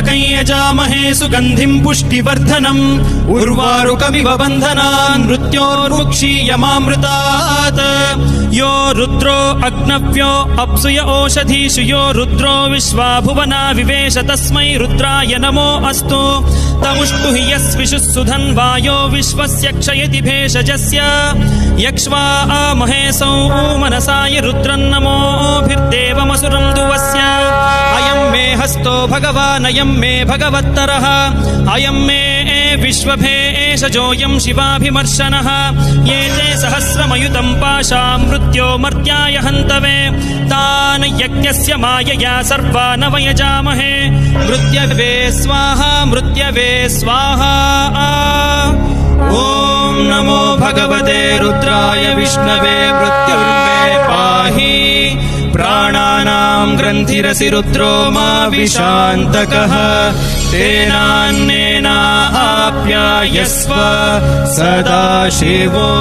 त्र्यम्बकं यजामहे सुगन्धिं पुष्टिवर्धनम् उर्वारुकमिव बन्धनान् मृत्योर्मुक्षीयमामृतात् यो रुद्रो अग्नव्यो अप्सुय ओषधीषु यो रुद्रो विश्वा भुवना विवेश तस्मै रुद्राय नमो अस्तु तमुष्टु हि यस्विषुः सुधन्वायो विश्वस्य क्षयति भेषजस्य यक्ष्वा महेशौ मनसाय रुद्रन्नमोभिर्देवमसुरं दुवस्य अयं मे हस्तो भगवान् अयं मे भगवत्तरः अयं मे विश्वभेषजोऽयं शिवाभिमर्शनः ये ते सहस्रमयुतं पाशां मृत्यो मर्त्याय हन्तवे तान् यज्ञस्य मायया सर्वान् वयजामहे मृत्यवे स्वाहा मृत्यवे स्वाहा ॐ नमो भगवते रुद्राय विष्णवे मृत्युर्मे पाहि प्राणानां ग्रन्थिरसि रुद्रो मा विशान्तकः तेनान्नेनाप्यायस्व सदा शिवो।